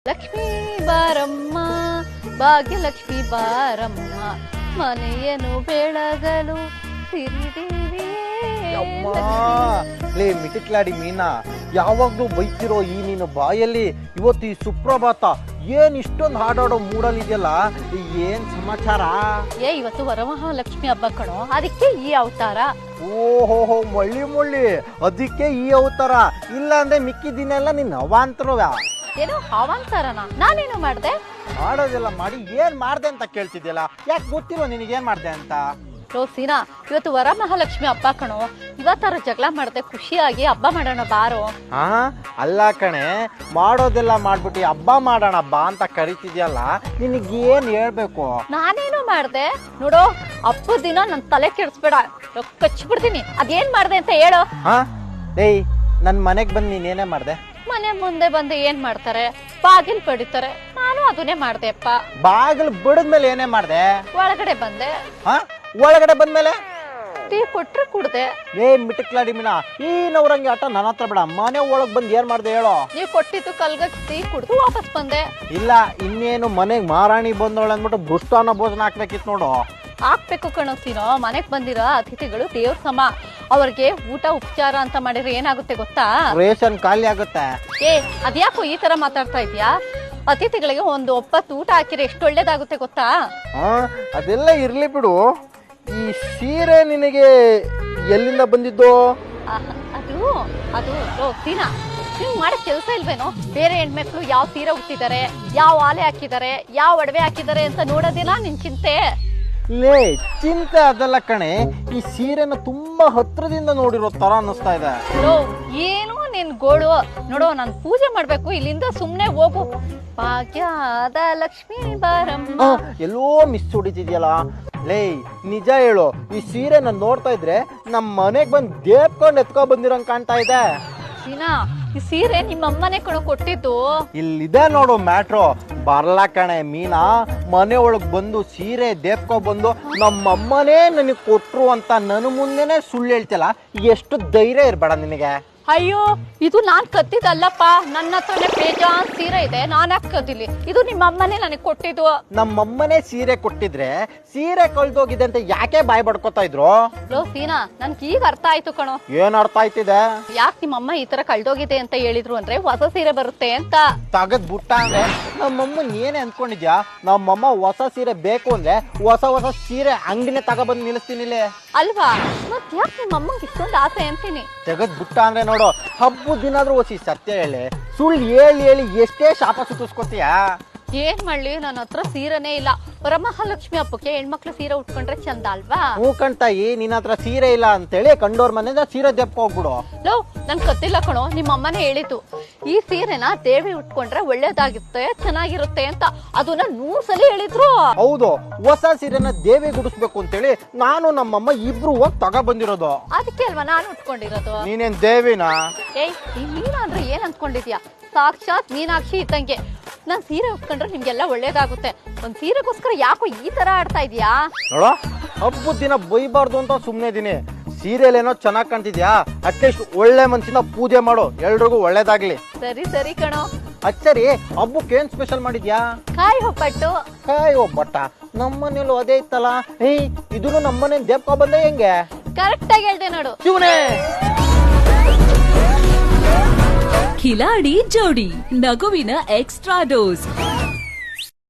ಲಕ್ಷ್ಮೀ ಬಾರಮ್ಮ ಭಾಗ್ಯಲಕ್ಷ್ಮಿ ಬಾರಮ್ಮ ಮನೆಯನ್ನು ಬೆಳಗಲು ಲೇ ಮಿಟಿಕ್ಲಾಡಿ ಮೀನಾ, ಯಾವಾಗ್ಲೂ ಬೈತಿರೋ ಈ ನೀನು ಬಾಯಲ್ಲಿ ಇವತ್ತು ಈ ಸುಪ್ರಭಾತ ಏನ್ ಇಷ್ಟೊಂದು ಹಾಡಾಡೋ ಮೂಡಲ್ಲಿದೆಯಲ್ಲ, ಏನ್ ಸಮಾಚಾರ? ಇವತ್ತು ವರಮಹಾಲಕ್ಷ್ಮಿ ಹಬ್ಬ ಕಣೋ, ಅದಕ್ಕೆ ಈ ಅವತಾರ. ಓಹೋ ಮುಳ್ಳಿ ಅದಕ್ಕೆ ಈ ಅವತಾರ. ಇಲ್ಲ ಅಂದ್ರೆ ಮಿಕ್ಕಿ ದಿನ ಎಲ್ಲ ನಿನ್ ಅವಾಂತರವ. ಏನೋ ಅವಾಂತರನ? ನಾನೇನು ಮಾಡ್ದೆ? ಮಾಡೋದೆಲ್ಲ ಮಾಡಿ ಏನ್ ಮಾಡ್ದೆ ಅಂತ ಕೇಳ್ತಿದ್ಯಲ್ಲ, ಯಾಕೆ ಗೊತ್ತಿರೋ ನಿನಗೇನ್ ಮಾಡ್ದೆ ಅಂತ? ಸೀನಾ, ಇವತ್ತು ವರಮಹಾಲಕ್ಷ್ಮಿ ಹಬ್ಬ ಕಣೋ, ಇವತ್ತಾರ ಜಗಳ ಮಾಡ್ದೆ, ಖುಷಿಯಾಗಿ ಹಬ್ಬ ಮಾಡೋಣ ಬಾರೋ. ಅಲ್ಲ ಕಣೆ, ಮಾಡೋದೆಲ್ಲ ಮಾಡ್ಬಿಟ್ಟು ಹಬ್ಬ ಮಾಡೋಣ ಬಾ ಅಂತ ಕರಿತಿದ್ಯಲ್ಲ, ನಿನಗೇನ್ ಹೇಳ್ಬೇಕು? ನಾನೇನು ಮಾಡ್ದೆ ನೋಡೋ, ಹಬ್ಬದ ದಿನ ನನ್ ತಲೆ ಕೆಡಿಸ್ಬೇಡ, ಕಚ್ಬಿಡ್ತೀನಿ. ಅದೇನ್ ಮಾಡ್ದೆ ಅಂತ ಹೇಳೋ. ಏಯ್, ನನ್ ಮನೆಗ್ ಬಂದ್ ನೀನೇನೇ ಮಾಡ್ದೆ? ಮನೆ ಮುಂದೆ ಬಂದು ಏನ್ ಮಾಡ್ತಾರೆ? ಬಾಗಿಲ್ ಬಡಿತಾರೆ, ನಾನು ಅದನ್ನೇ ಮಾಡ್ದೆ ಅಪ್ಪ. ಬಾಗಿಲ್ ಬಿಡದ್ಮೇಲೆ ಏನೇ ಮಾಡ್ದೆ? ಒಳಗಡೆ ಬಂದೆ. ಒಳಗಡೆ ಬಂದ್ಮೇಲೆ ಟೀ ಕೊಟ್ರೆ ಕುಡ್ದೆ. ಮಿಟಿಕ್ಲಾಡಿ ಮೀನಾ, ಈ ನವ್ರಂಗೆ ಆಟ ನನ್ನ ಹತ್ರ ಬೇಡ. ಮನೆ ಒಳಗ್ ಬಂದ್ ಏನ್ ಮಾಡ್ದೆ ಹೇಳೋ? ನೀವ್ ಕೊಟ್ಟಿದ್ದು ಕಲ್ಗಚ್ ಟೀ ಕುಡ್ದು ವಾಪಸ್ ಬಂದೆ. ಇಲ್ಲ, ಇನ್ನೇನು ಮನೆಗ್ ಮಹಾರಾಣಿ ಬಂದವಳ ಅಂದ್ಬಿಟ್ಟು ಬೃಷ್ಟಾನ ಭೋಜನ ಹಾಕ್ಬೇಕಿತ್ತು ನೋಡು. ಹಾಕ್ಬೇಕು ಕಣೋಸಿನೋ, ಮನೆಗ್ ಬಂದಿರೋ ಅತಿಥಿಗಳು ದೇವ್ರ ಸಮ, ಅವ್ರಿಗೆ ಊಟ ಉಪಚಾರ ಅಂತ ಮಾಡಿದ್ರೆ ಏನಾಗುತ್ತೆ ಗೊತ್ತಾ? ರೇಷನ್ ಖಾಲಿ ಆಗುತ್ತೆ. ಅದ್ಯಾಕೋ ಈ ತರ ಮಾತಾಡ್ತಾ ಇದ್ಯಾ? ಅತಿಥಿಗಳಿಗೆ ಒಂದು ಒಪ್ಪತ್ತು ಊಟ ಹಾಕಿದ್ರೆ ಎಷ್ಟು ಒಳ್ಳೇದಾಗುತ್ತೆ ಗೊತ್ತಾ? ಅದೆಲ್ಲ ಇರ್ಲಿ ಬಿಡು. ಈ ಸೀರೆ ನಿನಗೆ ಎಲ್ಲಿಂದ ಬಂದಿದ್ದು? ಅದು ಸೀನಾ, ನೀವು ಮಾಡೋ ಕೆಲಸ ಇಲ್ವೇನೋ? ಬೇರೆ ಹೆಣ್ಮಕ್ಳು ಯಾವ ಸೀರೆ ಉಟ್ಟಿದ್ದಾರೆ, ಯಾವ ಆಲೆ ಹಾಕಿದ್ದಾರೆ, ಯಾವ ಒಡವೆ ಹಾಕಿದ್ದಾರೆ ಅಂತ ನೋಡೋದಿಲ್ಲ ನಿನ್ ಚಿಂತೆ? ಲೇ, ಚಿಂತೆ ಅದಲ್ಲ ಕಣೆ, ಈ ಸೀರೆನ ತುಂಬಾ ಹತ್ರದಿಂದ ನೋಡಿರೋ ತರ ಅನ್ನಿಸ್ತಾ ಇದೆ. ಏನು ನಿನ್ ಗೋಳು? ನೋಡೋ, ನಾನ್ ಪೂಜೆ ಮಾಡ್ಬೇಕು, ಇಲ್ಲಿಂದ ಸುಮ್ನೆ ಹೋಗು. ಭಾಗ್ಯದ ಲಕ್ಷ್ಮೀ ಬಾರಮ್ಮ. ಎಲ್ಲೋ ಮಿಸ್ ಹೊಡಿತಿದ್ಯಲ್ಲ. ಲೇ, ನಿಜ ಹೇಳು, ಈ ಸೀರೆ ನಾನು ನೋಡ್ತಾ ಇದ್ರೆ ನಮ್ ಮನೆಗ್ ಬಂದ್ ದೇಪ್ಕೊಂಡ್ ಎತ್ಕೊ ಬಂದಿರಂಗ್ ಕಾಣ್ತಾ ಇದೆ. ಸೀನಾ, ಈ ಸೀರೆ ನಿಮ್ಮಮ್ಮನೆ ಕಣೋ ಕೊಟ್ಟಿದ್ದು. ಇಲ್ಲಿದೆ ನೋಡು ಮ್ಯಾಟ್ರೋ. ಬರ್ಲಾ ಕಣೆ ಮೀನಾ, ಮನೆ ಒಳಗ್ ಬಂದು ಸೀರೆ ದೇಪ್ಕೊ ಬಂದು ನಮ್ಮಮ್ಮನೇ ನನಗ್ ಕೊಟ್ರು ಅಂತ ನನ್ನ ಮುಂದೆನೆ ಸುಳ್ಳು ಹೇಳ್ತಿಲ್ಲ. ಎಷ್ಟು ಧೈರ್ಯ ಇರ್ಬೇಡ ನಿನಗೆ? ಅಯ್ಯೋ, ಇದು ನಾನ್ ಕತ್ತಿದ್ದಲ್ಲಪ್ಪ, ನನ್ನ ಹತ್ರನೇ ಬೇಜಾನ್ ಸೀರೆ ಇದೆ, ನಾನ್ ಯಾಕೆ ಕದಿಲಿ? ಇದು ನಿಮ್ಮ ಅಮ್ಮನೇ ನನಗೆ ಕೊಟ್ಟಿದ್ದು. ನಮ್ಮಮ್ಮನೇ ಸೀರೆ ಕೊಟ್ಟಿದ್ರೆ ಸೀರೆ ಕಳ್ದೋಗಿದೆ ಅಂತ ಯಾಕೆ ಬಾಯ್ ಬಡ್ಕೋತಾ ಇದ್ರು? ಸೀನಾ, ನನ್ಗೆ ಈಗ ಅರ್ಥ ಆಯ್ತು ಕಣೋ. ಏನ್ ಅರ್ಥ ಆಯ್ತಿದೆ? ಯಾಕೆ ನಿಮ್ಮಮ್ಮ ಈ ತರ ಕಳ್ದೋಗಿದೆ ಅಂತ ಹೇಳಿದ್ರು ಅಂದ್ರೆ ಹೊಸ ಸೀರೆ ಬರುತ್ತೆ ಅಂತ. ತಗದ್ ಬುಟ್ಟ ಅಂದ್ರೆ ನಮ್ಮಮ್ಮನ್ ಏನೇ ಅನ್ಕೊಂಡಿದ್ಯಾ? ನಮ್ಮಮ್ಮ ಹೊಸ ಸೀರೆ ಬೇಕು ಅಂದ್ರೆ ಹೊಸ ಸೀರೆ ಅಂಗಡಿನೇ ತಗೊಬಂದು ನಿಲ್ಲಿಸ್ತೀನಿ ಅಲ್ವಾ? ಮತ್ ಯಾಕೆ ನಿಮ್ಮಮ್ಮಂಗೆ ಇಷ್ಟೊಂದು ಆಸೆ ಅಂತೀನಿ? ತೆಗದ್ ಬುಟ್ಟ ಅಂದ್ರೆ ನೋಡು, ಹಬ್ಬದ ದಿನಾದ್ರೂ ಓಸಿ ಸತ್ಯ ಹೇಳಿ, ಸುಳ್ಳು ಹೇಳಿ ಎಷ್ಟೇ ಶಾಪ ಸುತ್ತಿಸ್ಕೊತೀಯ? ಏನ್ ಮಾಡ್ಲಿ, ನನ್ನ ಹತ್ರ ಸೀರೆನೇ ಇಲ್ಲ. ವರಮಹಾಲಕ್ಷ್ಮಿ ಹಬ್ಬಕ್ಕೆ ಹೆಣ್ಮಕ್ಳು ಸೀರೆ ಉಟ್ಕೊಂಡ್ರೆ ಚಂದ ಅಲ್ವಾ? ಹೂ ಕಣ್ತಾಯಿ, ನಿನ್ನ ಹತ್ರ ಸೀರೆ ಇಲ್ಲ ಅಂತೇಳಿ ಕಂಡೋರ್ ಮನೆಯಿಂದ ಸೀರೆ ದೆಪ್ಕೊ ಹೋಗ್ಬಿಡು. ನನ್ ಗೊತ್ತಿಲ್ಲ ಕಣೋ, ನಿಮ್ಮ ಅಮ್ಮನೇ ಹೇಳಿತು ಈ ಸೀರೆನ ದೇವಿ ಉಟ್ಕೊಂಡ್ರೆ ಒಳ್ಳೇದಾಗುತ್ತೆ, ಚೆನ್ನಾಗಿರುತ್ತೆ ಅಂತ. ಅದನ್ನ 100 ಸಲ ಹೇಳಿದ್ರು. ಹೌದು, ಹೊಸ ಸೀರೆನ ದೇವಿ ಗುಡಿಸ್ಬೇಕು ಅಂತೇಳಿ ನಾನು ನಮ್ಮಮ್ಮ ಇಬ್ರು ಹೋಗಿ ತಗೋ ಬಂದಿರೋದು. ಅದಕ್ಕೆ ಅಲ್ವಾ ನಾನು ಉಟ್ಕೊಂಡಿರೋದು. ನೀನೇನ್ ದೇವಿನಾ? ಈ ಮೀನಾ ಅಂದ್ರೆ ಏನ್ ಅನ್ಕೊಂಡಿದ್ಯಾ? ಸಾಕ್ಷಾತ್ ಮೀನಾಕ್ಷಿ ಇದ್ದಂಗೆ. ನಾನ್ ಸೀರೆ ಉಟ್ಕೊಂಡ್ರೆ ನಿಮ್ಗೆಲ್ಲ ಒಳ್ಳೇದಾಗುತ್ತೆ. ಒಂದ್ ಸೀರೆಗೋಸ್ಕರ ಯಾಕೋ ಈ ತರ ಆಡ್ತಾ ಇದೀಯಾ? ನೋಡ, ಹಬ್ಬದ ದಿನ ಬೈಬಾರ್ದು ಅಂತ ಸುಮ್ನೆ ಇದೀನಿ. ಸೀರೆಲೇನೋ ಚೆನ್ನಾಗ್ ಕಾಣ್ತಿದ್ಯಾ, ಅಟ್ಲೀಸ್ಟ್ ಒಳ್ಳೆ ಮನ್ಸಿನ ಪೂಜೆ ಮಾಡು, ಎಲ್ರಿಗೂ ಒಳ್ಳೇದಾಗ್ಲಿ. ಸರಿ ಕಣೋ. ಅಚ್ಚರಿ, ಹಬ್ಬಕ್ಕೆ ಏನ್ ಸ್ಪೆಷಲ್ ಮಾಡಿದ್ಯಾ? ಕಾಯಿ ಒಬ್ಬಟ್ಟು. ಕಾಯಿ ಒಬ್ಬಟ್ಟ? ನಮ್ಮನೇಲೂ ಅದೇ ಇತ್ತಲ್ಲ. ಇದನ್ನು ನಮ್ಮನೆ ದೇಪ್ಕೊ ಬಂದೆ ಹೆಂಗೆ? ಕರೆಕ್ಟ್ ಆಗಿ ಹೇಳ್ದೆ ನೋಡು. ಶಿವನೇ. ಖಿಲಾಡಿ ಜೋಡಿ, ನಗುವಿನ ಎಕ್ಸ್ಟ್ರಾ ಡೋಸ್.